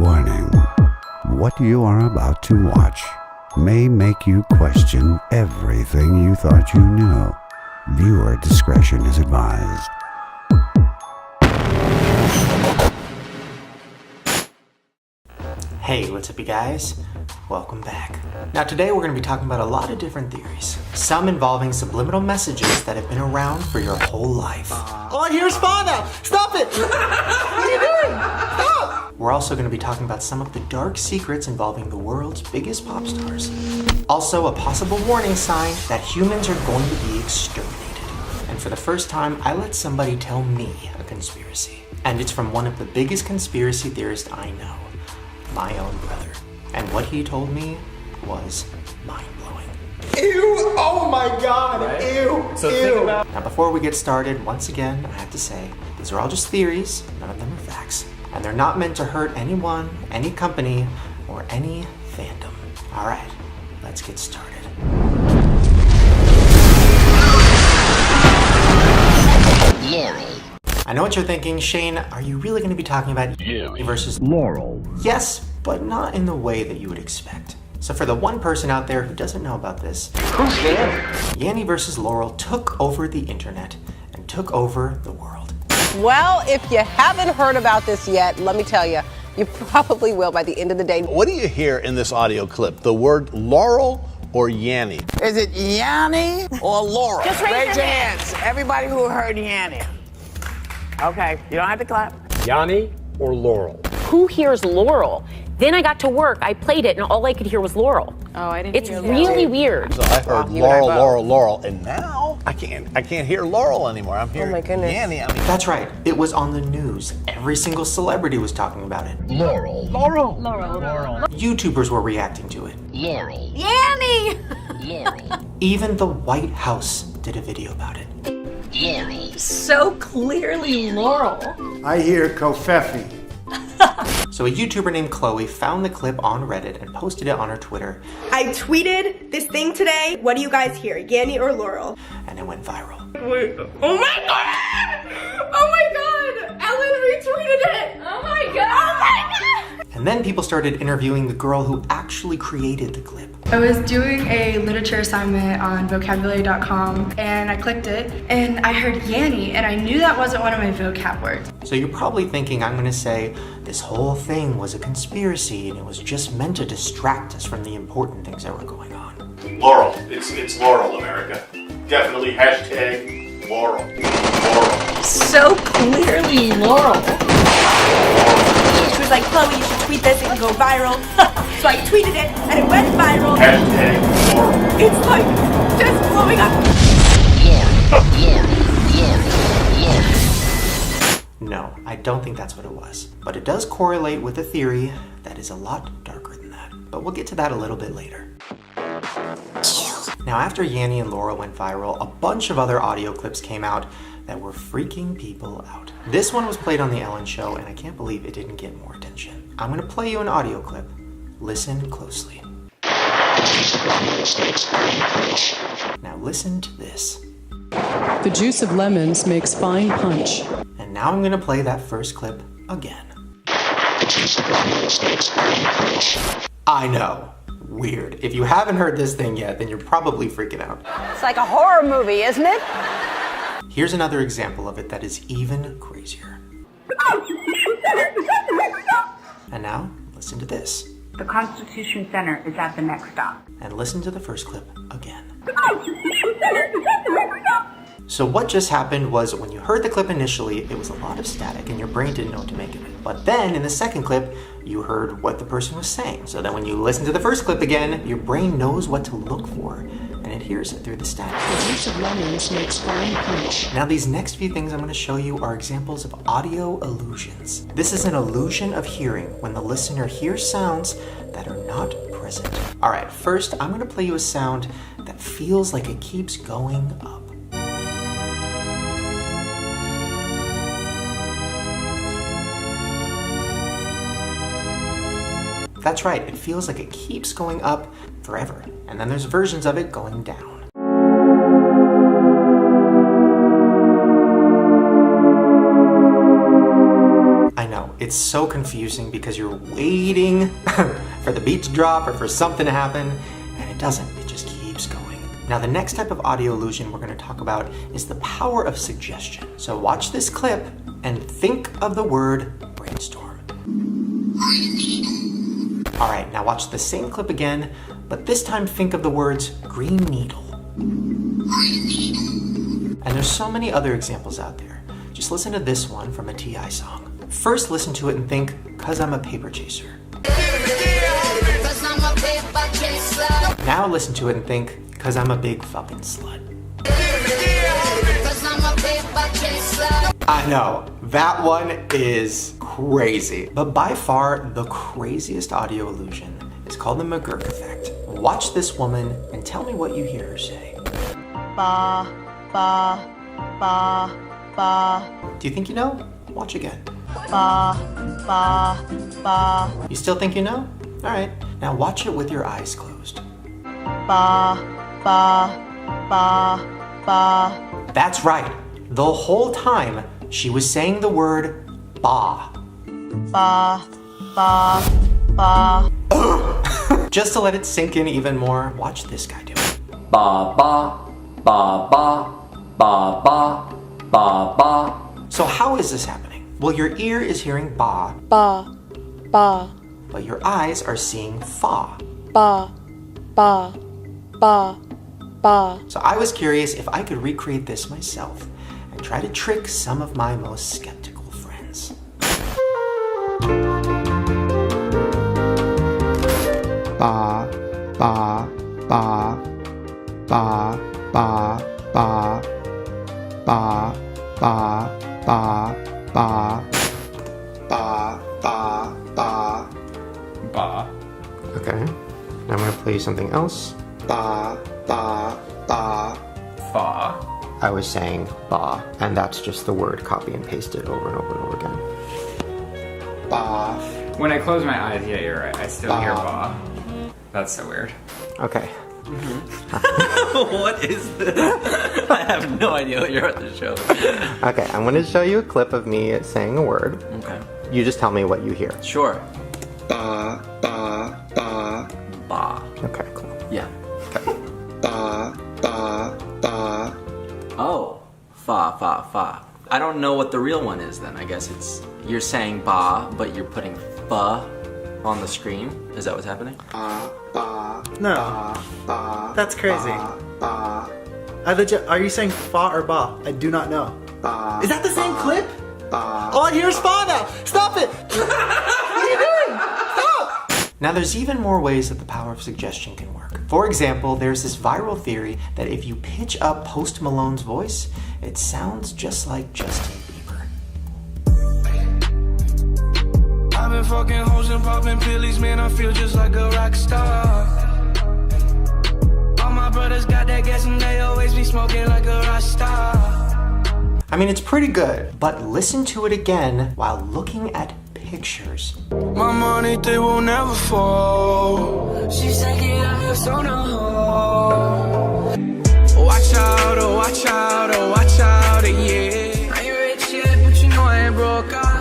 Warning. What you are about to watch may make you question everything you thought you knew. Viewer discretion is advised. Hey, what's up you guys? Welcome back. Now today we're going to be talking about a lot of different theories. Some involving subliminal messages that have been around for your whole life. Oh, I hear Fauna! Stop it! What are you doing? Stop! We're also going to be talking about some of the dark secrets involving the world's biggest pop stars. Also a possible warning sign that humans are going to be exterminated. And for the first time, I let somebody tell me a conspiracy. And it's from one of the biggest conspiracy theorists I know. My own brother. And what he told me was mind-blowing. Ew! Oh my god! Right? Ew! So ew! Now before we get started, once again, I have to say, these are all just theories, none of them are facts. And they're not meant to hurt anyone, any company, or any fandom. Alright, let's get started. Laurel. I know what you're thinking, Shane, are you really going to be talking about Yanny versus Laurel? Yes, but not in the way that you would expect. So for the one person out there who doesn't know about this, who's Yanny? Yanny versus Laurel took over the internet and took over the world. Well, if you haven't heard about this yet, let me tell you, you probably will by the end of the day. What do you hear in this audio clip? The word Laurel or Yanny? Is it Yanny or Laurel? Just raise your hands. Everybody who heard Yanny. Okay, you don't have to clap. Yanny or Laurel? Who hears Laurel? Then I got to work, I played it, and all I could hear was Laurel. Oh, I didn't It's hear really weird. So I heard Laurel, and now I can't hear Laurel anymore. I'm hearing Yanny. That's right, it was on the news. Every single celebrity was talking about it. Laurel. YouTubers were reacting to it. Laurel. Yanny! Laurel. Even the White House did a video about it. Laurel. So clearly Laurel. I hear Kofefi. So a YouTuber named Chloe found the clip on Reddit and posted it on her Twitter. I tweeted this thing today. What do you guys hear, Yanny or Laurel? And it went viral. Wait, oh my god! Oh my god! Ellen retweeted it! Oh my god! Oh my god! And then people started interviewing the girl who actually created the clip. I was doing a literature assignment on vocabulary.com and I clicked it and I heard Yanny and I knew that wasn't one of my vocab words. So you're probably thinking I'm gonna say this whole thing was a conspiracy and it was just meant to distract us from the important things that were going on. Laurel. It's Laurel, America. Definitely hashtag Laurel. Laurel. So clearly Laurel. She was like, Chloe, you should tweet this, it can go viral. So I tweeted it and it went viral. Hashtag Laurel. It's like just blowing up. No, I don't think that's what it was. But it does correlate with a theory that is a lot darker than that. But we'll get to that a little bit later. Now after Yanny and Laurel went viral, a bunch of other audio clips came out that were freaking people out. This one was played on the Ellen Show and I can't believe it didn't get more attention. I'm gonna play you an audio clip. Listen closely. Now listen to this. The juice of lemons makes fine punch. And now I'm gonna play that first clip again. I know, weird. If you haven't heard this thing yet, then you're probably freaking out. It's like a horror movie, isn't it? Here's another example of it that is even crazier. And now, listen to this. The Constitution Center is at the next stop. And listen to the first clip again. So what just happened was when you heard the clip initially, it was a lot of static and your brain didn't know what to make of it. But then in the second clip, you heard what the person was saying. So then when you listen to the first clip again, your brain knows what to look for and it hears it through the static. The juice of lemons makes fine punch. Now these next few things I'm going to show you are examples of audio illusions. This is an illusion of hearing when the listener hears sounds that are not present. Alright, first I'm going to play you a sound that feels like it keeps going up. That's right, it feels like it keeps going up forever. And then there's versions of it going down. I know, it's so confusing because you're waiting for the beat to drop or for something to happen, and it doesn't. It just keeps going. Now, the next type of audio illusion we're going to talk about is the power of suggestion. So watch this clip and think of the word brainstorm. All right, now watch the same clip again, but this time think of the words green needle. And there's so many other examples out there. Just listen to this one from a T.I. song. First listen to it and think, "'Cause I'm a paper chaser." Now listen to it and think, "'Cause I'm a big fucking slut." I know, that one is crazy. But by far, the craziest audio illusion is called the McGurk effect. Watch this woman and tell me what you hear her say. Ba, ba, ba, ba. Do you think you know? Watch again. Ba, ba, ba. You still think you know? All right, now watch it with your eyes closed. Ba, ba, ba, ba. That's right. The whole time, she was saying the word ba. Ba, ba, ba. Just to let it sink in even more, watch this guy do it. Ba, ba, ba, ba, ba, ba, ba, ba. So how is this happening? Well, your ear is hearing ba, Ba, ba, but your eyes are seeing fa. ba, ba, ba, ba. So I was curious if I could recreate this myself and try to trick some of my most skeptical friends. Ba, ba, ba, ba, ba, ba, ba, ba, ba, ba, ba, ba, ba. Ba. Okay, now I'm gonna play you something else. Ba, ba, ba. Fa. I was saying ba, and that's just the word copy and pasted over and over and over again. Ba. When I close my eyes, yeah, you're right. I still hear ba. That's so weird. Okay. What is this? I have no idea what you're at the show. Okay, I'm gonna show you a clip of me saying a word. Okay. You just tell me what you hear. Sure. Ba, ba, ba. Ba. Okay, cool. Yeah. Okay. Ba, ba, ba. Oh. Fa, fa, fa. I don't know what the real one is then. I guess it's, you're saying ba, but you're putting fa on the screen. Is that what's happening? No. That's crazy. Are you saying fa or ba? I do not know. Is that the same clip? All I hear is fa now. Stop it! What are you doing? Stop! Now there's even more ways that the power of suggestion can work. For example, there's this viral theory that if you pitch up Post Malone's voice, it sounds just like Justin Bieber. I've been fucking hoes and popping pillies, man, I feel just like a rock star. All my brothers got that gas and they always be smoking like a rock star. I mean, it's pretty good, but listen to it again while looking at pictures. My money, they will never fall. She's taking out your soda. Watch out, oh watch out, oh watch out, yeah. I ain't rich yet, but you know I ain't broke out.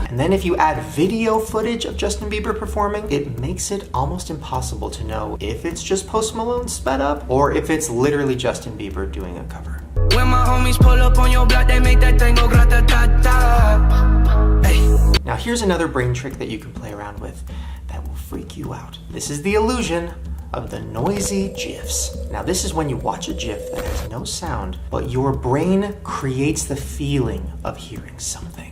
And then if you add video footage of Justin Bieber performing, it makes it almost impossible to know if it's just Post Malone sped up or if it's literally Justin Bieber doing a cover. When my homies pull up on your block, they make that thing go grata-ta-ta. Hey. Now here's another brain trick that you can play around with that will freak you out. This is the illusion of the noisy GIFs. Now this is when you watch a GIF that has no sound, but your brain creates the feeling of hearing something.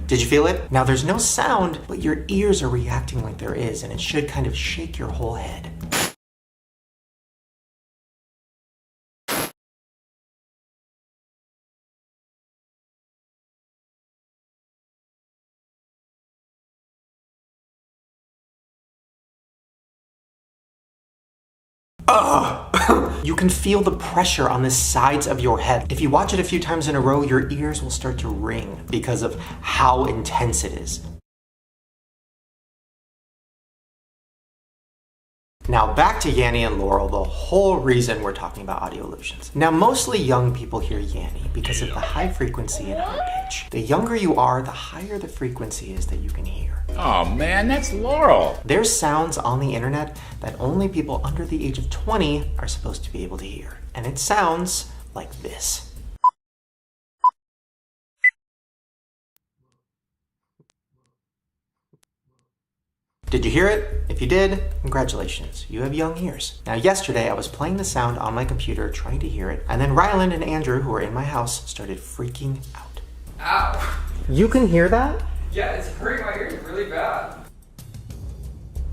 Did you feel it? Now there's no sound, but your ears are reacting like there is, and it should kind of shake your whole head. You can feel the pressure on the sides of your head. If you watch it a few times in a row, your ears will start to ring because of how intense it is. Now back to Yanny and Laurel, the whole reason we're talking about audio illusions. Now mostly young people hear Yanny because of the high frequency and high pitch. The younger you are, the higher the frequency is that you can hear. Oh man, that's Laurel. There's sounds on the internet that only people under the age of 20 are supposed to be able to hear. And it sounds like this. Did you hear it? If you did, congratulations, you have young ears. Now yesterday I was playing the sound on my computer trying to hear it, and then Ryland and Andrew, who are in my house, started freaking out. Ow. You can hear that? Yeah, it's hurting my ears really bad.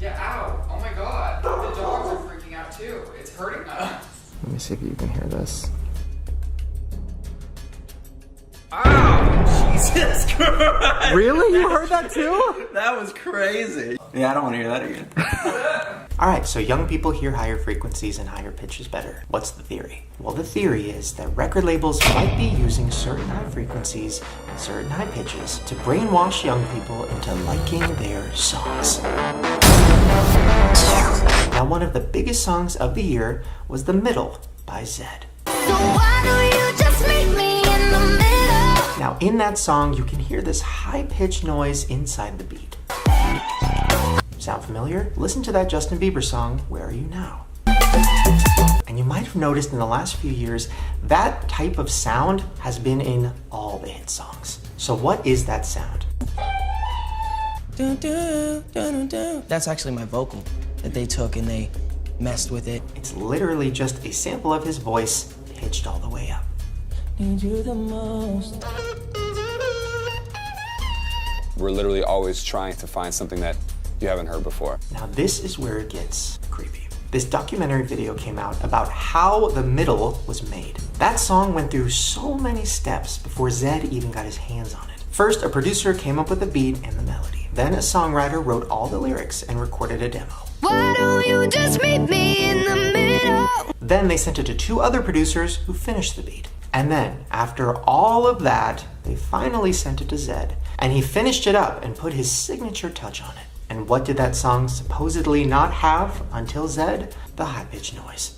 Yeah, ow. Oh my god. The dogs are freaking out too. It's hurting us. Let me see if you can hear this. Ow! Jesus Christ! Really? You heard that too? That was crazy. Yeah, I don't want to hear that again. Alright, so young people hear higher frequencies and higher pitches better. What's the theory? Well, the theory is that record labels might be using certain high frequencies and certain high pitches to brainwash young people into liking their songs. Now, one of the biggest songs of the year was The Middle by Zedd. So why do you just meet me in the middle? Now, in that song, you can hear this high-pitched noise inside the beat. Sound familiar? Listen to that Justin Bieber song, Where Are You Now? And you might have noticed in the last few years, that type of sound has been in all the hit songs. So what is that sound? That's actually my vocal that they took and they messed with it. It's literally just a sample of his voice pitched all the way up. Need you the most. We're literally always trying to find something that you haven't heard before. Now this is where it gets creepy. This documentary video came out about how The Middle was made. That song went through so many steps before Zedd even got his hands on it. First, a producer came up with the beat and the melody. Then a songwriter wrote all the lyrics and recorded a demo. Why don't you just meet me in the middle? Then they sent it to 2 other producers who finished the beat. And then, after all of that, they finally sent it to Zedd. And he finished it up and put his signature touch on it. And what did that song supposedly not have until Zedd? The high-pitched noise.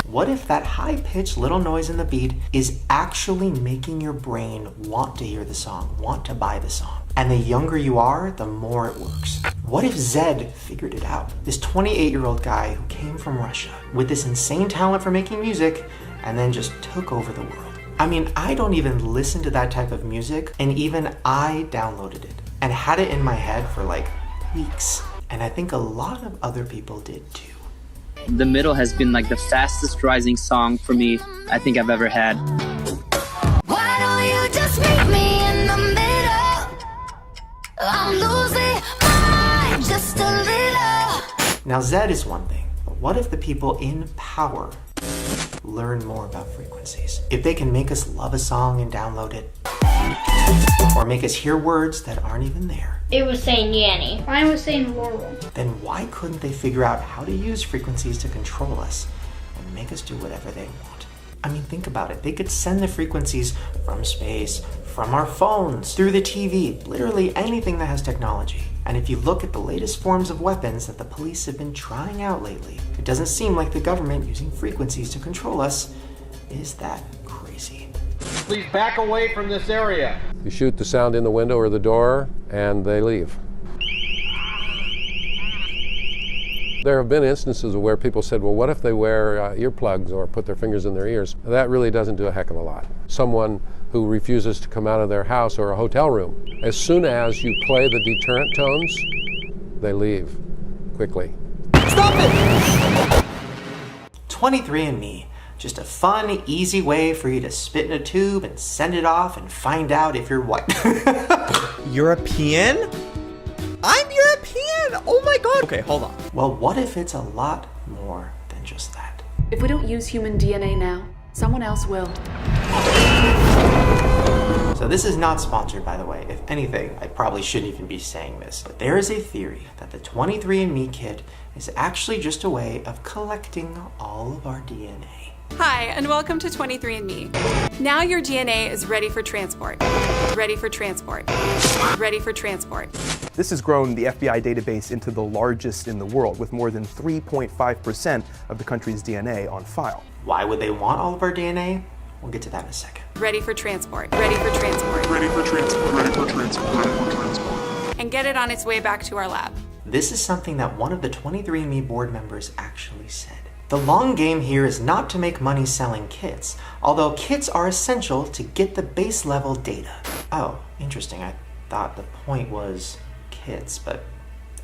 What if that high-pitched little noise in the beat is actually making your brain want to hear the song, want to buy the song? And the younger you are, the more it works. What if Zedd figured it out? This 28-year-old guy who came from Russia with this insane talent for making music and then just took over the world. I mean, I don't even listen to that type of music, and even I downloaded it and had it in my head for like weeks. And I think a lot of other people did too. The Middle has been like the fastest rising song for me I think I've ever had. Why don't you just meet me in the middle? I'm losing my mind just a little. Now Zedd is one thing, but what if the people in power learn more about frequencies? If they can make us love a song and download it, or make us hear words that aren't even there. It was saying Yanny. Mine was saying Laurel. Then why couldn't they figure out how to use frequencies to control us and make us do whatever they want? I mean, think about it. They could send the frequencies from space, from our phones, through the TV, literally anything that has technology. And if you look at the latest forms of weapons that the police have been trying out lately, it doesn't seem like the government using frequencies to control us is that crazy. Please back away from this area. You shoot the sound in the window or the door, and they leave. There have been instances where people said, well, what if they wear earplugs or put their fingers in their ears? That really doesn't do a heck of a lot. Someone who refuses to come out of their house or a hotel room, as soon as you play the deterrent tones, they leave quickly. Stop it! 23andMe. Just a fun, easy way for you to spit in a tube and send it off and find out if you're white. European? I'm European! Oh my god! Okay, hold on. Well, what if it's a lot more than just that? If we don't use human DNA now, someone else will. So this is not sponsored, by the way. If anything, I probably shouldn't even be saying this. But there is a theory that the 23andMe kit is actually just a way of collecting all of our DNA. Hi, and welcome to 23andMe. Now your DNA is ready for transport. Ready for transport. Ready for transport. This has grown the FBI database into the largest in the world, with more than 3.5% of the country's DNA on file. Why would they want all of our DNA? We'll get to that in a second. Ready for transport. Ready for transport. Ready for transport. Ready for transport. Ready for transport. And get it on its way back to our lab. This is something that one of the 23andMe board members actually said. The long game here is not to make money selling kits, although kits are essential to get the base level data. Oh, interesting. I thought the point was kits, but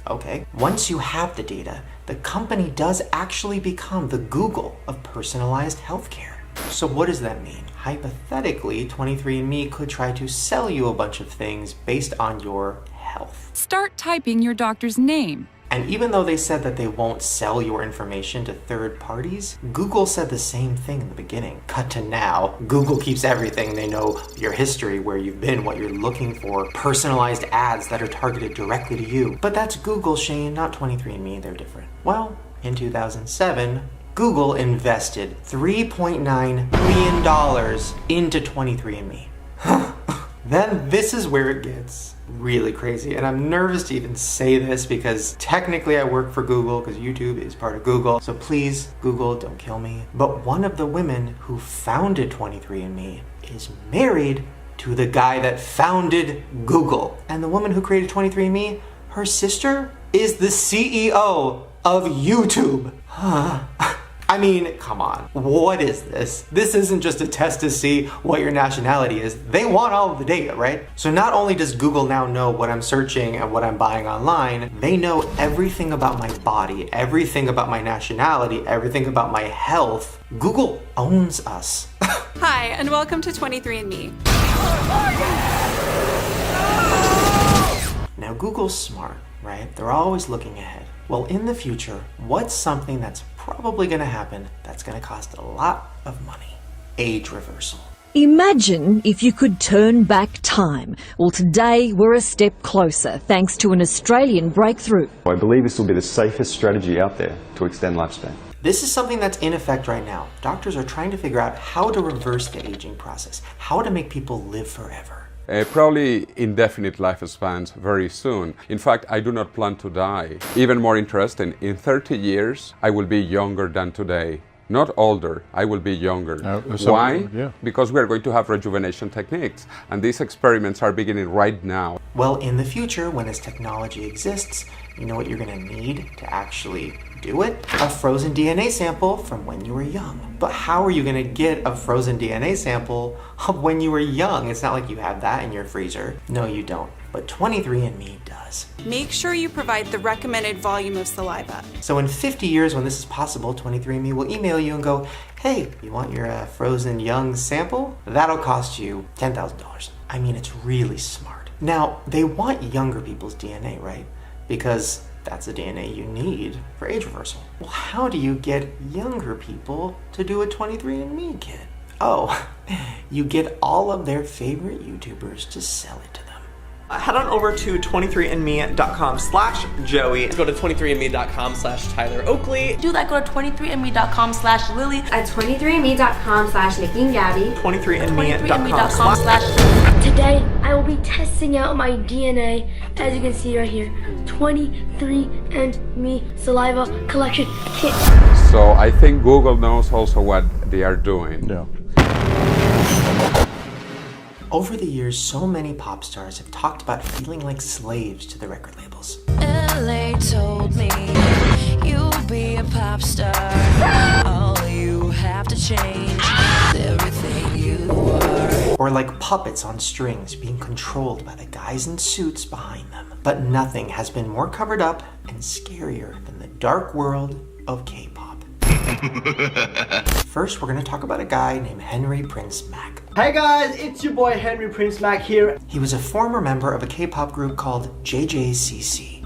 okay. Once you have the data, the company does actually become the Google of personalized healthcare. So what does that mean? Hypothetically, 23andMe could try to sell you a bunch of things based on your health. Start typing your doctor's name. And even though they said that they won't sell your information to third parties, Google said the same thing in the beginning. Cut to now, Google keeps everything. They know your history, where you've been, what you're looking for, personalized ads that are targeted directly to you. But that's Google, Shane, not 23andMe, they're different. Well, in 2007, Google invested $3.9 billion into 23andMe. Then this is where it gets really crazy. And I'm nervous to even say this because technically I work for Google because YouTube is part of Google. So please, Google, don't kill me. But one of the women who founded 23andMe is married to the guy that founded Google. And the woman who created 23andMe, her sister is the CEO of YouTube. I mean, come on, what is this? This isn't just a test to see what your nationality is. They want all of the data, right? So not only does Google now know what I'm searching and what I'm buying online, they know everything about my body, everything about my nationality, everything about my health. Google owns us. Hi, and welcome to 23andMe. Now Google's smart, right? They're always looking ahead. Well, in the future, what's something that's probably going to happen that's going to cost a lot of money? Age reversal. Imagine if you could turn back time. Well, today we're a step closer thanks to an Australian breakthrough. I believe this will be the safest strategy out there to extend lifespan. This is something that's in effect right now. Doctors are trying to figure out how to reverse the aging process, how to make people live forever. Probably indefinite lifespans very soon. In fact, I do not plan to die. Even more interesting, in 30 years, I will be younger than today. Not older, I will be younger. Why? Yeah. Because we are going to have rejuvenation techniques, and these experiments are beginning right now. Well, in the future, when this technology exists, you know what you're going to need to actually do it? A frozen DNA sample from when you were young. But how are you going to get a frozen DNA sample of when you were young? It's not like you have that in your freezer. No, you don't. But 23andMe does. Make sure you provide the recommended volume of saliva. So in 50 years, when this is possible, 23andMe will email you and go, hey, you want your frozen young sample? That'll cost you $10,000. I mean, it's really smart. Now, they want younger people's DNA, right? Because that's the DNA you need for age reversal. Well, how do you get younger people to do a 23andMe kit? Oh, you get all of their favorite YouTubers to sell it to them. Head on over to 23andme.com/Joey. Go to 23andme.com/Tyler Oakley. Do that, go to 23andme.com/Lily. At 23andme.com/Nikki and Gabby. 23andme.com/. Today, I will be testing out my DNA, as you can see right here. 23andMe saliva collection kit. So I think Google knows also what they are doing. Yeah. Over the years, so many pop stars have talked about feeling like slaves to the record labels. LA told me you'll be a pop star. All you have to change is everything you are. Or like puppets on strings being controlled by the guys in suits behind them. But nothing has been more covered up and scarier than the dark world of K-pop. First, we're going to talk about a guy named Henry Prince Mac. Hey guys, it's your boy Henry Prince Mac here. He was a former member of a K-pop group called JJCC.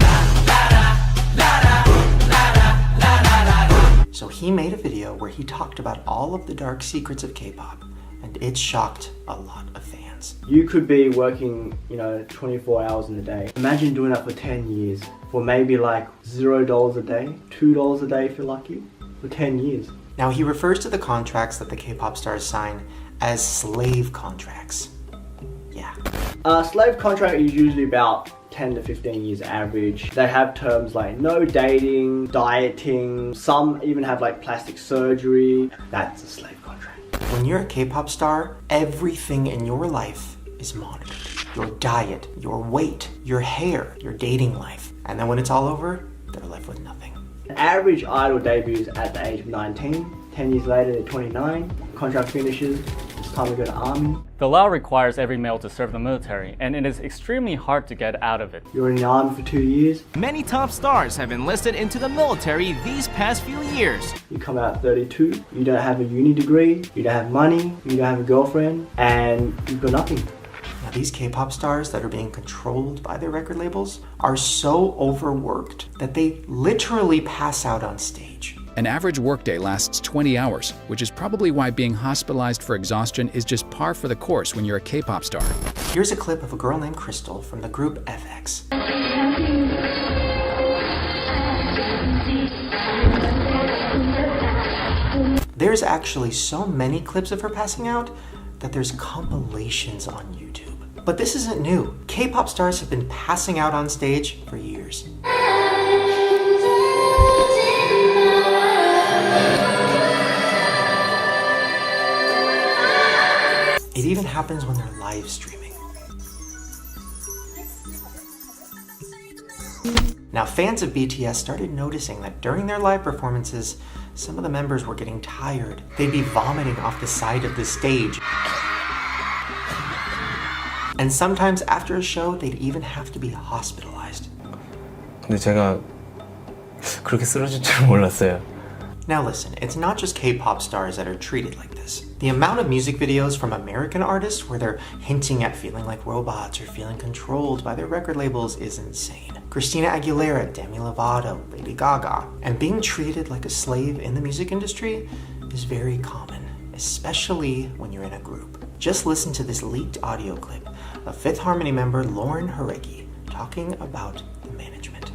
So he made a video where he talked about all of the dark secrets of K-pop, and it shocked a lot of fans. You could be working, 24 hours in a day. Imagine doing that for 10 years, for maybe like $0 a day, $2 a day if you're lucky, for 10 years. Now, he refers to the contracts that the K-pop stars sign as slave contracts. Yeah. Slave contract is usually about 10 to 15 years average. They have terms like no dating, dieting, some even have like plastic surgery. That's a slave contract. When you're a K-pop star, everything in your life is monitored. Your diet, your weight, your hair, your dating life. And then when it's all over, they're left with nothing. The average idol debuts at the age of 19. 10 years later, they're 29. Contract finishes. It's time to go to army. The law requires every male to serve the military, and it is extremely hard to get out of it. You're in the army for 2 years. Many top stars have enlisted into the military these past few years. You come out at 32, you don't have a uni degree, you don't have money, you don't have a girlfriend, and you've got nothing. Now, these K-pop stars that are being controlled by their record labels are so overworked that they literally pass out on stage. An average workday lasts 20 hours, which is probably why being hospitalized for exhaustion is just par for the course when you're a K-pop star. Here's a clip of a girl named Crystal from the group FX. There's actually so many clips of her passing out that there's compilations on YouTube. But this isn't new. K-pop stars have been passing out on stage for years. It even happens when they're live streaming. Now, fans of BTS started noticing that during their live performances, some of the members were getting tired. They'd be vomiting off the side of the stage. And sometimes after a show, they'd even have to be hospitalized. 근데 제가 그렇게 쓰러질 줄 몰랐어요. Now listen, it's not just K-pop stars that are treated like this. The amount of music videos from American artists where they're hinting at feeling like robots or feeling controlled by their record labels is insane. Christina Aguilera, Demi Lovato, Lady Gaga. And being treated like a slave in the music industry is very common, especially when you're in a group. Just listen to this leaked audio clip of Fifth Harmony member Lauren Jareggi talking about the management.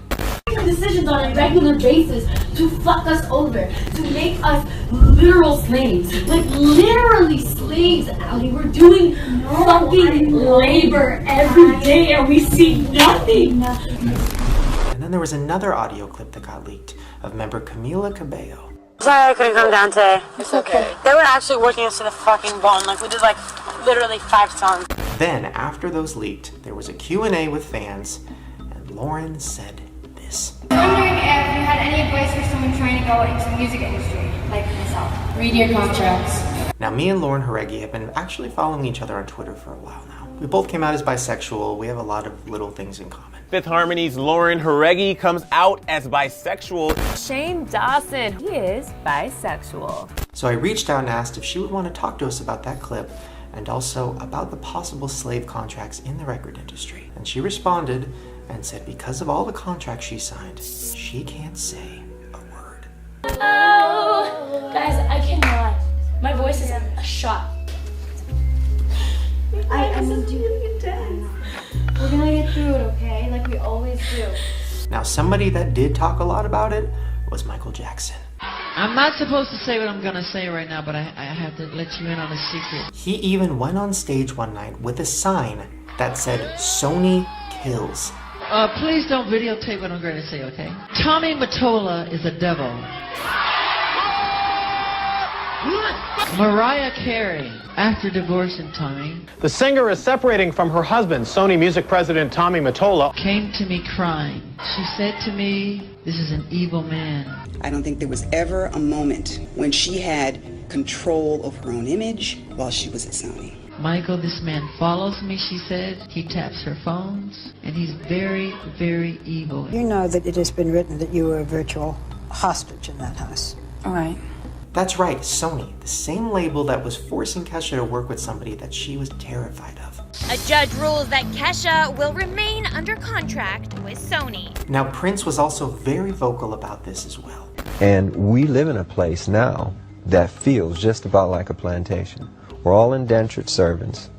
Decisions on a regular basis to fuck us over, to make us literal slaves. Like literally slaves, Ali. We're doing fucking labor every day and we see nothing. And then there was another audio clip that got leaked of member Camila Cabello. Sorry I couldn't come down today. It's okay. They were actually working us to the fucking bone. Like we did like literally 5 songs. Then after those leaked, there was a Q&A with fans and Lauren said this. I'm wondering if you had any advice for someone trying to go into the music industry, like myself. Read your contracts. Now, me and Lauren Jareggi have been actually following each other on Twitter for a while now. We both came out as bisexual. We have a lot of little things in common. Fifth Harmony's Lauren Jareggi comes out as bisexual. Shane Dawson, he is bisexual. So I reached out and asked if she would want to talk to us about that clip and also about the possible slave contracts in the record industry. And she responded and said because of all the contracts she signed, she can't say a word. Oh, guys, I cannot. My voice is a shot. I need you. We're gonna get through it, okay? Like we always do. Now, somebody that did talk a lot about it was Michael Jackson. I'm not supposed to say what I'm gonna say right now, but I have to let you in on a secret. He even went on stage one night with a sign that said, Sony kills. Please don't videotape what I'm going to say, okay? Tommy Mottola is a devil. Mariah Carey, after divorcing Tommy, The singer is separating from her husband, Sony Music President Tommy Mottola. came to me crying. She said to me, this is an evil man. I don't think there was ever a moment when she had control of her own image while she was at Sony. Michael, this man follows me, she said. He taps her phones, and he's very, very evil. You know that it has been written that you were a virtual hostage in that house. All right. That's right, Sony, the same label that was forcing Kesha to work with somebody that she was terrified of. A judge rules that Kesha will remain under contract with Sony. Now, Prince was also very vocal about this as well. And we live in a place now that feels just about like a plantation. We're all indentured servants.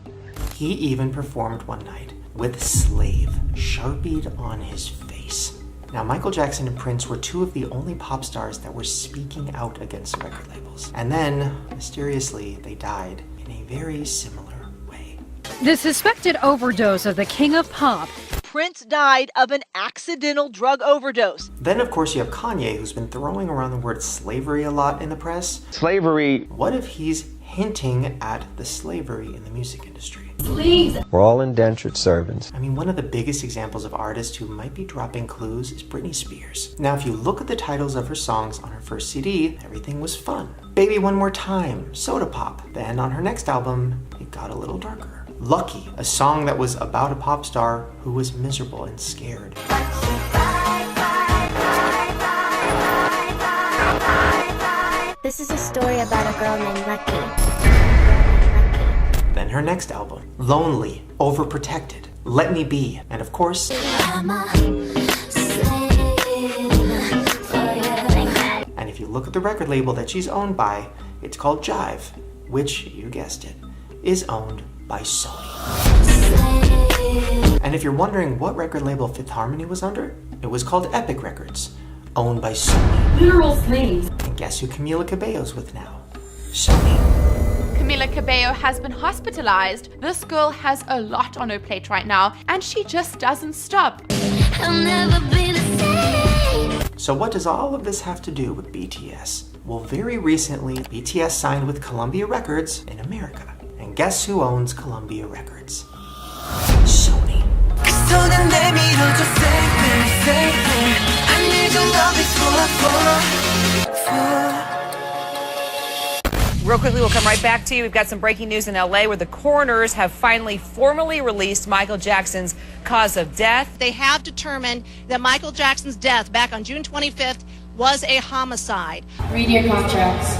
He even performed one night with slave sharpied on his face. Now, Michael Jackson and Prince were two of the only pop stars that were speaking out against record labels. And then, mysteriously, they died in a very similar way. The suspected overdose of the king of pop. Prince died of an accidental drug overdose. Then, of course, you have Kanye, who's been throwing around the word slavery a lot in the press. Slavery. What if he's hinting at the slavery in the music industry? Slaves. We're all indentured servants. I mean, one of the biggest examples of artists who might be dropping clues is Britney Spears. Now, if you look at the titles of her songs on her first CD, everything was fun. Baby One More Time, Soda Pop. Then on her next album, it got a little darker. Lucky, a song that was about a pop star who was miserable and scared. This is a story about a girl named Lucky. Then her next album, Lonely, Overprotected, Let Me Be, and of course, and if you look at the record label that she's owned by, it's called Jive, which, you guessed it, is owned by Sony. And if you're wondering what record label Fifth Harmony was under, it was called Epic Records, owned by Sony. Literal slaves. And guess who Camila Cabello's with now? Sony. Camila Cabello has been hospitalized. This girl has a lot on her plate right now, and she just doesn't stop. I'll never be the same. So what does all of this have to do with BTS? Well, very recently, BTS signed with Columbia Records in America. And guess who owns Columbia Records? Sony. Real quickly, we'll come right back to you. We've got some breaking news in LA where the coroners have finally formally released Michael Jackson's cause of death. They have determined that Michael Jackson's death back on June 25th was a homicide. Read your contracts.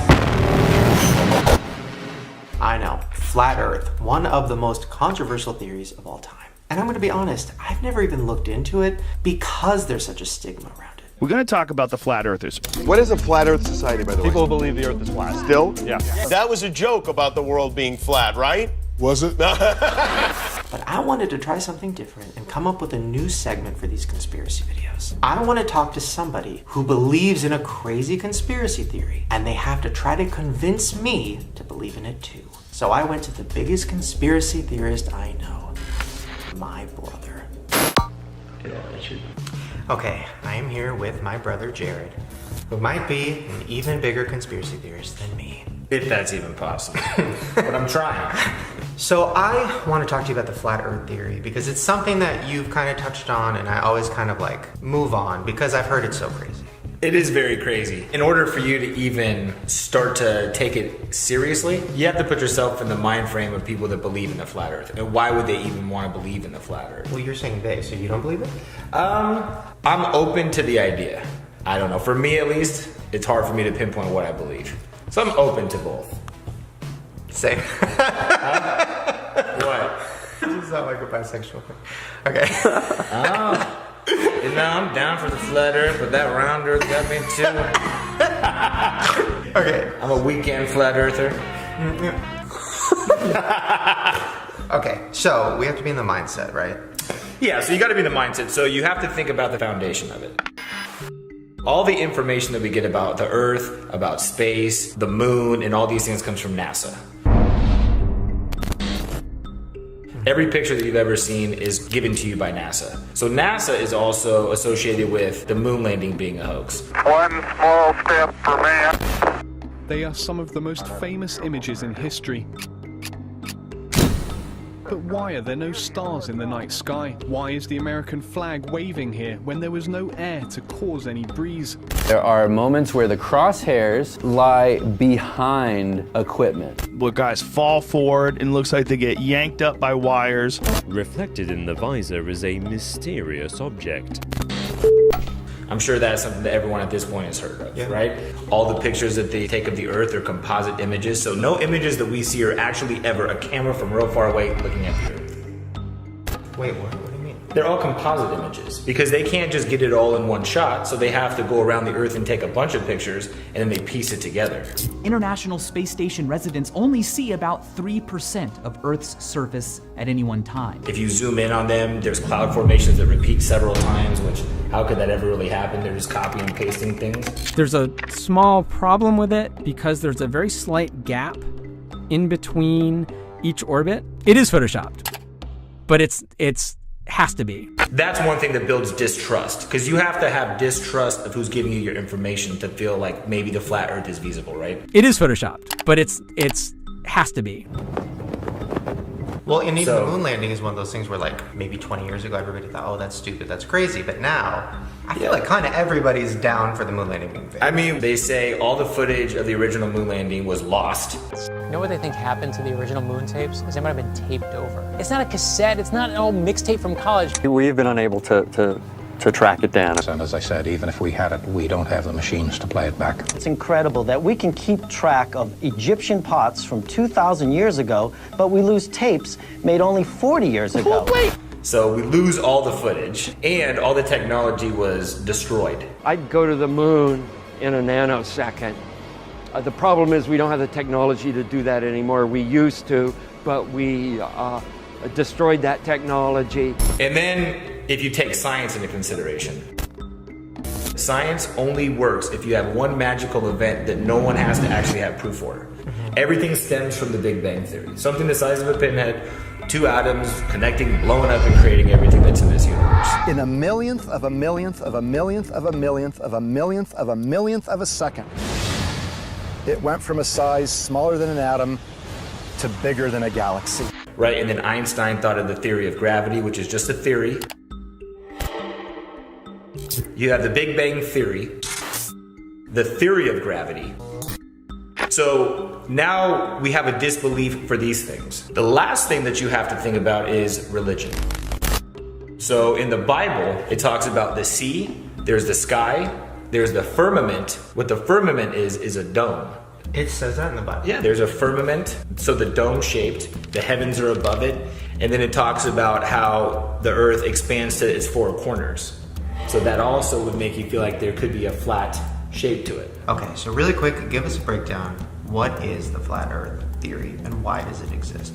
I know, Flat Earth, one of the most controversial theories of all time. And I'm gonna be honest, I've never even looked into it because there's such a stigma around it. We're going to talk about the Flat Earthers. What is a Flat Earth Society, by the way? People who believe the Earth is flat. Still? Yeah. That was a joke about the world being flat, right? Was it? But I wanted to try something different and come up with a new segment for these conspiracy videos. I want to talk to somebody who believes in a crazy conspiracy theory, and they have to try to convince me to believe in it too. So I went to the biggest conspiracy theorist I know, my brother. Okay, I am here with my brother Jared, who might be an even bigger conspiracy theorist than me. If that's even possible. But I'm trying. So I want to talk to you about the flat earth theory because it's something that you've kind of touched on and I always kind of like move on because I've heard it's so crazy. It is very crazy. In order for you to even start to take it seriously, you have to put yourself in the mind frame of people that believe in the flat earth. And why would they even want to believe in the flat earth? Well, you're saying they, so you don't believe it? I'm open to the idea. I don't know. For me, at least, it's hard for me to pinpoint what I believe. So I'm open to both. Same. What? You sound like a bisexual thing. Okay. Oh. You know, I'm down for the flat earth, but that round earth got me too. Okay. I'm a weekend flat earther. Okay, so we have to be in the mindset, right? Yeah, so you gotta be in the mindset. So you have to think about the foundation of it. All the information that we get about the earth, about space, the moon, and all these things comes from NASA. Every picture that you've ever seen is given to you by NASA. So NASA is also associated with the moon landing being a hoax. One small step for man. They are some of the most famous images in history. But why are there no stars in the night sky? Why is the American flag waving here when there was no air to cause any breeze? There are moments where the crosshairs lie behind equipment. Where guys fall forward and looks like they get yanked up by wires. Reflected in the visor is a mysterious object. I'm sure that's something that everyone at this point has heard of, right? All the pictures that they take of the Earth are composite images, so no images that we see are actually ever a camera from real far away looking at the Earth. Wait, what do you mean? They're all composite images because they can't just get it all in one shot, so they have to go around the Earth and take a bunch of pictures and then they piece it together. International Space Station residents only see about 3% of Earth's surface at any one time. If you zoom in on them, there's cloud formations that repeat several times, which how could that ever really happen? They're just copying and pasting things. There's a small problem with it because there's a very slight gap in between each orbit. It is photoshopped, but it's has to be. That's one thing that builds distrust, because you have to have distrust of who's giving you your information to feel like maybe the flat Earth is feasible, right? It is photoshopped, but it's has to be. Well, and even the moon landing is one of those things where, like, maybe 20 years ago, everybody thought, oh, that's stupid, that's crazy. But now, I feel like kind of everybody's down for the moon landing being fake. I mean, they say all the footage of the original moon landing was lost. You know what they think happened to the original moon tapes? Is they might have been taped over. It's not a cassette, it's not an old mixtape from college. We've been unable to track it down. And as I said, even if we had it, we don't have the machines to play it back. It's incredible that we can keep track of Egyptian pots from 2,000 years ago, but we lose tapes made only 40 years ago. So we lose all the footage, and all the technology was destroyed. I'd go to the moon in a nanosecond. The problem is we don't have the technology to do that anymore. We used to, but we destroyed that technology. And then, if you take science into consideration, science only works if you have one magical event that no one has to actually have proof for. Everything stems from the Big Bang Theory. Something the size of a pinhead, two atoms connecting, blowing up, and creating everything that's in this universe. In a millionth of a millionth of a millionth of a millionth of a millionth of a millionth of a second, it went from a size smaller than an atom to bigger than a galaxy. Right, and then Einstein thought of the theory of gravity, which is just a theory. You have the Big Bang Theory, the theory of gravity. So now we have a disbelief for these things. The last thing that you have to think about is religion. So in the Bible, it talks about the sea, there's the sky, there's the firmament. What the firmament is a dome. It says that in the Bible. Yeah, there's a firmament, so the dome shaped, the heavens are above it, and then it talks about how the earth expands to its four corners. So that also would make you feel like there could be a flat shape to it. Okay, so really quick, give us a breakdown. What is the flat earth theory and why does it exist?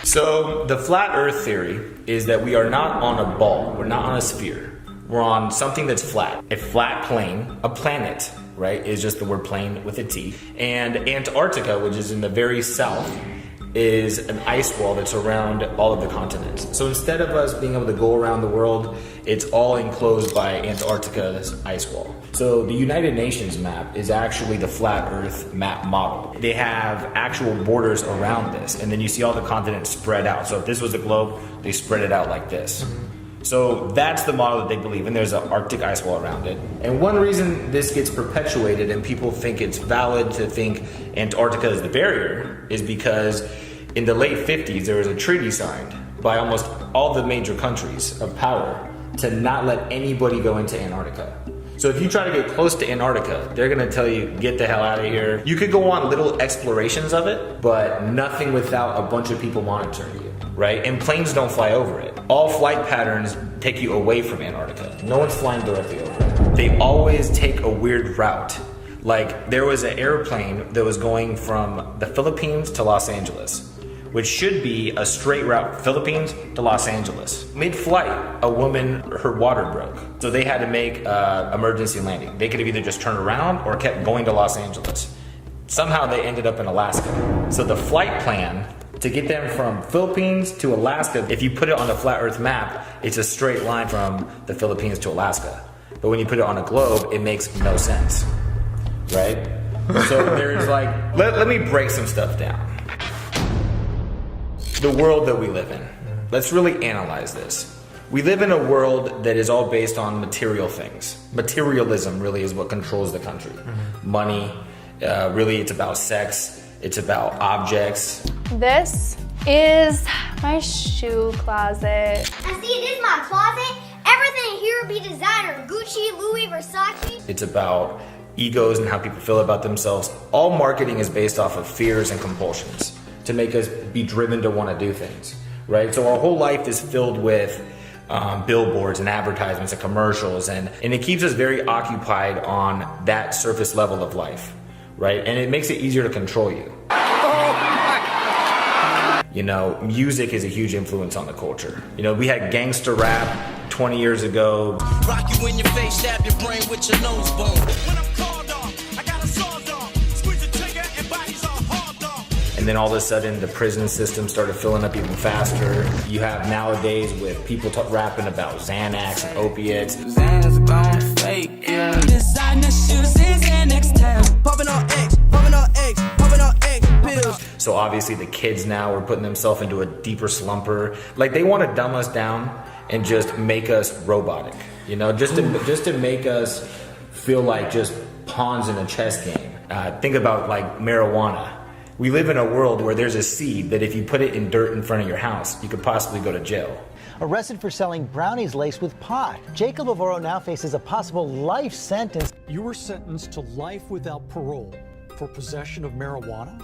So the flat earth theory is that we are not on a ball, we're not on a sphere. We're on something that's flat. A flat plane, a planet, right, is just the word plane with a T. And Antarctica, which is in the very south, is an ice wall that's around all of the continents. So instead of us being able to go around the world, it's all enclosed by Antarctica's ice wall. So the United Nations map is actually the flat earth map model. They have actual borders around this, and then you see all the continents spread out. So if this was a globe, they spread it out like this. So that's the model that they believe in. There's an Arctic ice wall around it. And one reason this gets perpetuated and people think it's valid to think Antarctica is the barrier is because in the late 50s, there was a treaty signed by almost all the major countries of power to not let anybody go into Antarctica. So if you try to get close to Antarctica, they're gonna tell you, get the hell out of here. You could go on little explorations of it, but nothing without a bunch of people monitoring you, right? And planes don't fly over it. All flight patterns take you away from Antarctica. No one's flying directly over it. They always take a weird route. Like there was an airplane that was going from the Philippines to Los Angeles, which should be a straight route, Philippines to Los Angeles. Mid-flight, a woman, her water broke. So they had to make emergency landing. They could have either just turned around or kept going to Los Angeles. Somehow they ended up in Alaska. So the flight plan to get them from Philippines to Alaska, if you put it on a flat earth map, it's a straight line from the Philippines to Alaska. But when you put it on a globe, it makes no sense, right? So there's like, let me break some stuff down. The world that we live in. Let's really analyze this. We live in a world that is all based on material things. Materialism really is what controls the country. Money, really it's about sex, it's about objects. This is my shoe closet. And see, this is my closet. Everything here be designer. Gucci, Louis, Versace. It's about egos and how people feel about themselves. All marketing is based off of fears and compulsions to make us be driven to want to do things. right? So our whole life is filled with billboards and advertisements and commercials, and it keeps us very occupied on that surface level of life, right? And it makes it easier to control you. You know, music is a huge influence on the culture. You know, we had gangster rap 20 years ago. Rock you in your face, stab your brain with your nose bone. When I'm called off, I got a sawed off. Squeeze the trigger and bodies are hauled off. And then all of a sudden, the prison system started filling up even faster. You have nowadays with people rapping about Xanax and opiates. Xanax gone fake, yeah. Designer shoes is an next time. Popping on X, popping on X, popping on X pills. So obviously the kids now are putting themselves into a deeper slumper. Like they want to dumb us down and just make us robotic, you know, just to make us feel like just pawns in a chess game. Think about like marijuana. We live in a world where there's a seed that if you put it in dirt in front of your house, you could possibly go to jail. Arrested for selling brownies laced with pot, Jacob Avoro now faces a possible life sentence. You were sentenced to life without parole for possession of marijuana?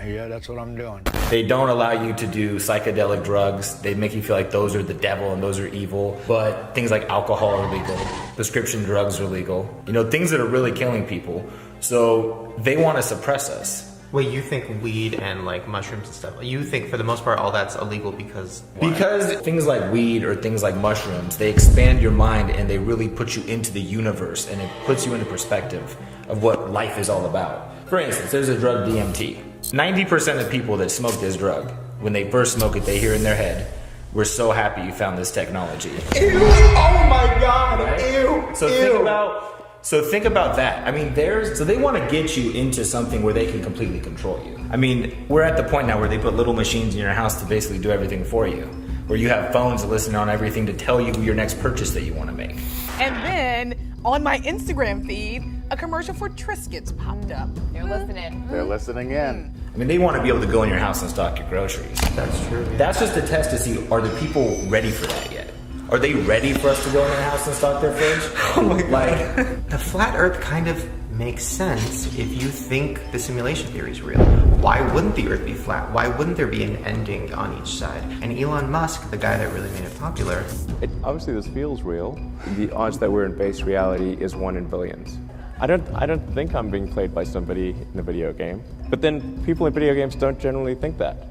Yeah, that's what I'm doing. They don't allow you to do psychedelic drugs. They make you feel like those are the devil and those are evil. But things like alcohol are legal. Prescription drugs are legal. You know, things that are really killing people. So they want to suppress us. Wait, you think weed and like mushrooms and stuff, you think for the most part all that's illegal because why? Because things like weed or things like mushrooms, they expand your mind and they really put you into the universe and it puts you into perspective of what life is all about. For instance, there's a drug DMT. 90% of people that smoke this drug, when they first smoke it, they hear in their head, "We're so happy you found this technology." Ew! Oh my God! Right? Ew! So think about that. I mean, so they want to get you into something where they can completely control you. I mean, we're at the point now where they put little machines in your house to basically do everything for you. Where you have phones that listen on everything to tell you your next purchase that you want to make. And then on my Instagram feed, a commercial for Triscuits popped up. They're listening. They're listening in. I mean, they want to be able to go in your house and stock your groceries. That's true. Yeah. That's just a test to see, are the people ready for that yet? Are they ready for us to go in their house and stock their fridge? Oh my God. The flat earth kind of makes sense if you think the simulation theory is real. Why wouldn't the earth be flat? Why wouldn't there be an ending on each side? And Elon Musk, the guy that really made it popular. Obviously this feels real. The odds that we're in base reality is 1 in billions. I don't think I'm being played by somebody in a video game. But then people in video games don't generally think that.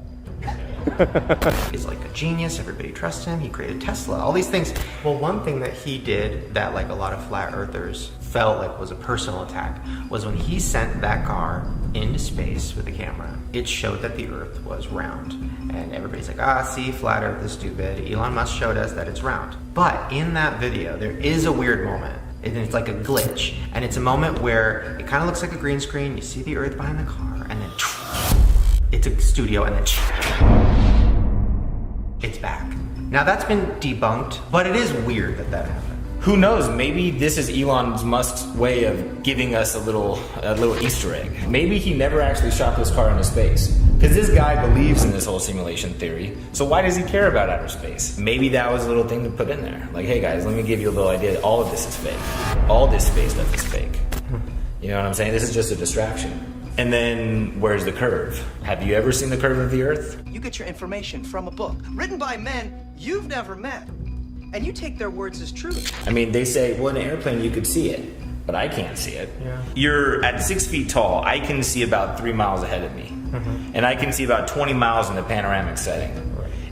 He's like a genius, everybody trusts him, he created Tesla, all these things. Well, one thing that he did that like a lot of flat earthers felt like was a personal attack was when he sent that car into space with a camera, it showed that the earth was round. And everybody's like, see, flat earth is stupid. Elon Musk showed us that it's round. But in that video, there is a weird moment. And it's like a glitch. And it's a moment where it kind of looks like a green screen, you see the earth behind the car, and then it's a studio, and then it's back. Now that's been debunked, but it is weird that that happened. Who knows? Maybe this is Elon Musk's way of giving us a little Easter egg. Maybe he never actually shot this car into space. Because this guy believes in this whole simulation theory, so why does he care about outer space? Maybe that was a little thing to put in there. Like, hey guys, let me give you a little idea. All of this is fake. All this space stuff is fake. You know what I'm saying? This is just a distraction. And then, where's the curve? Have you ever seen the curve of the Earth? You get your information from a book written by men you've never met, and you take their words as truth. I mean, they say, well, in an airplane you could see it, but I can't see it. Yeah. You're at 6 feet tall. I can see about 3 miles ahead of me. And I can see about 20 miles in a panoramic setting.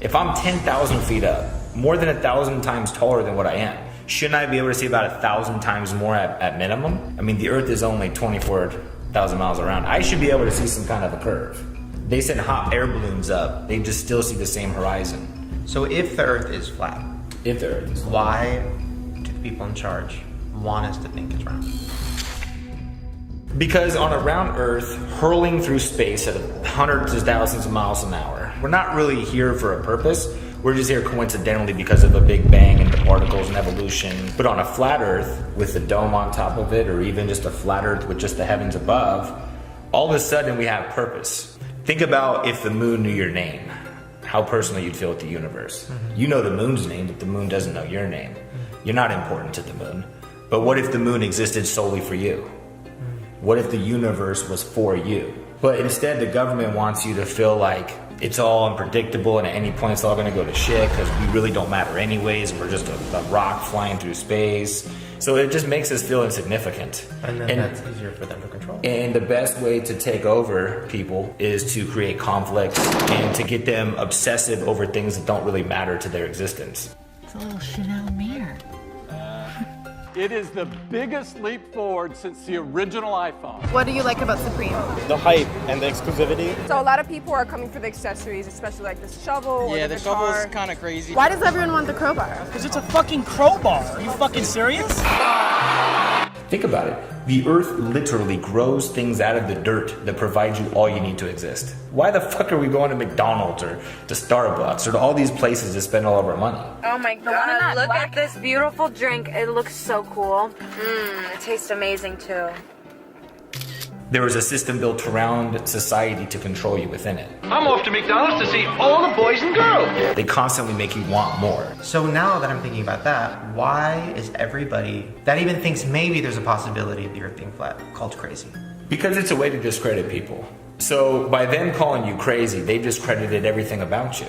If I'm 10,000 feet up, more than 1,000 times taller than what I am, shouldn't I be able to see about 1,000 times more at minimum? I mean, the Earth is only 24,000 miles around. I should be able to see some kind of a curve. They send hot air balloons up. They just still see the same horizon. So if the Earth is flat, why do the people in charge want us to think it's round? Because on a round Earth, hurling through space at hundreds of thousands of miles an hour, we're not really here for a purpose. We're just here coincidentally because of a big bang and the particles and evolution. But on a flat Earth with the dome on top of it, or even just a flat Earth with just the heavens above, all of a sudden we have purpose. Think about if the moon knew your name, how personal you'd feel with the universe. You know the moon's name, but the moon doesn't know your name. You're not important to the moon. But what if the moon existed solely for you? What if the universe was for you? But instead the government wants you to feel like it's all unpredictable, and at any point it's all gonna go to shit because we really don't matter anyways. We're just a rock flying through space. So it just makes us feel insignificant. And then that's easier for them to control. And the best way to take over people is to create conflict and to get them obsessive over things that don't really matter to their existence. It's a little Chanel mirror. It is the biggest leap forward since the original iPhone. What do you like about Supreme? The hype and the exclusivity. So a lot of people are coming for the accessories, especially like this shovel or the shovel guitar. is kind of crazy. Why does everyone want the crowbar? Because it's a fucking crowbar. Are you fucking serious? Think about it. The earth literally grows things out of the dirt that provide you all you need to exist. Why the fuck are we going to McDonald's or to Starbucks or to all these places to spend all of our money? Oh my god, Look at this beautiful drink. It looks so cool. It tastes amazing too. There was a system built around society to control you within it. I'm off to McDonald's to see all the boys and girls. They constantly make you want more. So now that I'm thinking about that, why is everybody that even thinks maybe there's a possibility of the earth being flat called crazy? Because it's a way to discredit people. So by them calling you crazy, they've discredited everything about you.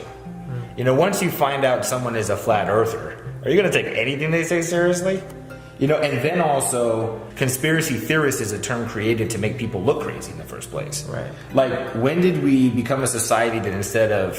You know, once you find out someone is a flat earther, are you gonna take anything they say seriously? You know, and then also, conspiracy theorist is a term created to make people look crazy in the first place. Right. Like, when did we become a society that instead of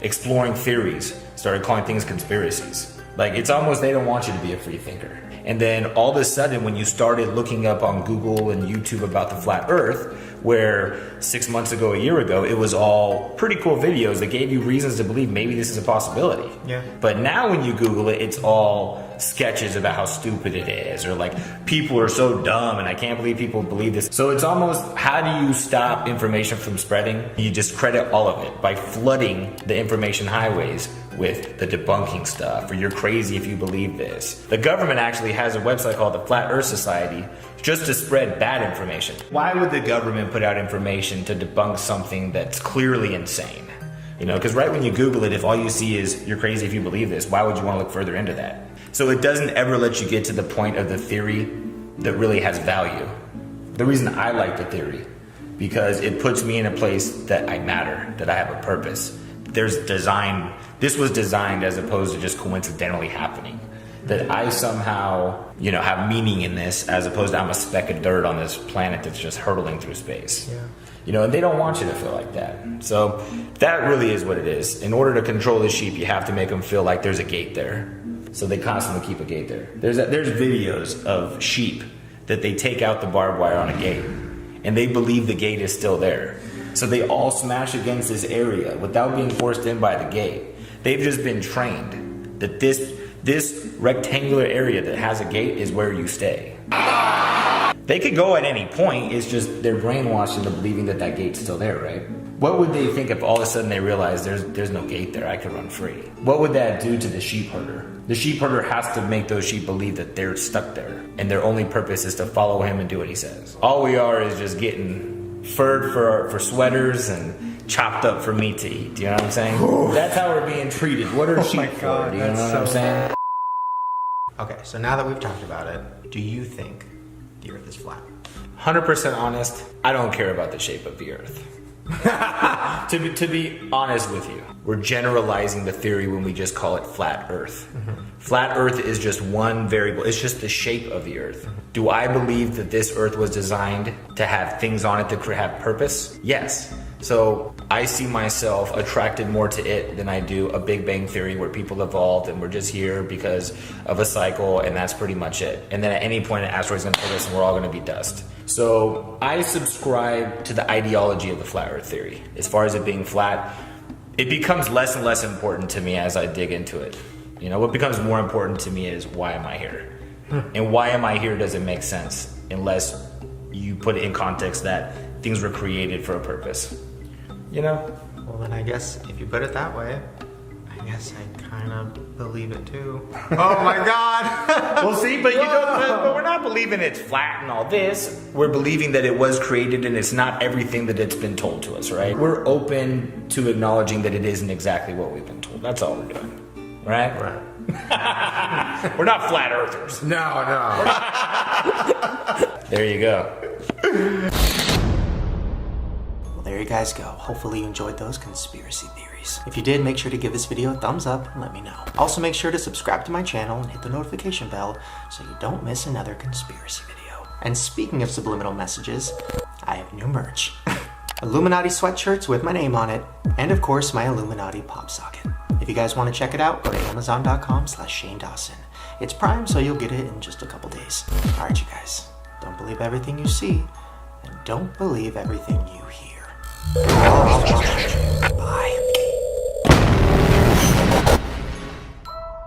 exploring theories, started calling things conspiracies? Like, it's almost they don't want you to be a free thinker. And then all of a sudden, when you started looking up on Google and YouTube about the flat earth, where 6 months ago, a year ago, it was all pretty cool videos that gave you reasons to believe maybe this is a possibility. Yeah. But now when you Google it, it's all sketches about how stupid it is, or like, people are so dumb and I can't believe people believe this. So it's almost, how do you stop information from spreading? You discredit all of it by flooding the information highways with the debunking stuff, or you're crazy if you believe this. The government actually has a website called the Flat Earth Society just to spread bad information. Why would the government put out information to debunk something that's clearly insane? You know, because right when you Google it, if all you see is you're crazy if you believe this, why would you want to look further into that? So it doesn't ever let you get to the point of the theory that really has value. The reason I like the theory, because it puts me in a place that I matter, that I have a purpose. This was designed as opposed to just coincidentally happening. That I somehow, you know, have meaning in this, as opposed to I'm a speck of dirt on this planet that's just hurtling through space. Yeah. You know, and they don't want you to feel like that. So that really is what it is. In order to control the sheep, you have to make them feel like there's a gate there. So they constantly keep a gate there. There's videos of sheep that they take out the barbed wire on a gate, and they believe the gate is still there. So they all smash against this area without being forced in by the gate. They've just been trained that this rectangular area that has a gate is where you stay. They could go at any point, it's just they're brainwashed into believing that that gate's still there, right? What would they think if all of a sudden they realize there's no gate there, I could run free? What would that do to the sheep herder? The sheep herder has to make those sheep believe that they're stuck there, and their only purpose is to follow him and do what he says. All we are is just getting furred for sweaters and chopped up for meat to eat. Do you know what I'm saying? That's how we're being treated. What are sheep for? Do you know what I'm saying? Okay, so now that we've talked about it, do you think the earth is flat? 100% honest, I don't care about the shape of the earth. To be honest with you, we're generalizing the theory when we just call it flat earth. Flat earth is just one variable. It's just the shape of the earth. Do I believe that this earth was designed to have things on it that could have purpose? Yes. So I see myself attracted more to it than I do a Big Bang Theory where people evolved and we're just here because of a cycle and that's pretty much it. And then at any point an asteroid's gonna hit us and we're all gonna be dust. So I subscribe to the ideology of the flat earth theory. As far as it being flat, it becomes less and less important to me as I dig into it. You know, what becomes more important to me is why am I here? And why am I here doesn't make sense unless you put it in context that things were created for a purpose. You know? Well, then I guess if you put it that way, I guess I kind of believe it too. Oh my God! Well, see, but but we're not believing it's flat and all this. We're believing that it was created and it's not everything that it's been told to us, right? We're open to acknowledging that it isn't exactly what we've been told. That's all we're doing, right? Right. We're not flat earthers. No. There you go. Well, there you guys go. Hopefully you enjoyed those conspiracy theories. If you did, make sure to give this video a thumbs up and let me know. Also make sure to subscribe to my channel and hit the notification bell so you don't miss another conspiracy video. And speaking of subliminal messages, I have new merch. Illuminati sweatshirts with my name on it, and of course my Illuminati pop socket. If you guys want to check it out, go to amazon.com/Shane Dawson. It's Prime, so you'll get it in just a couple days. Alright you guys, don't believe everything you see, and don't believe everything you hear. Bye.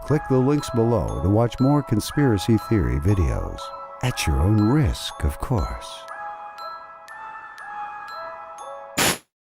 Click the links below to watch more conspiracy theory videos. At your own risk, of course.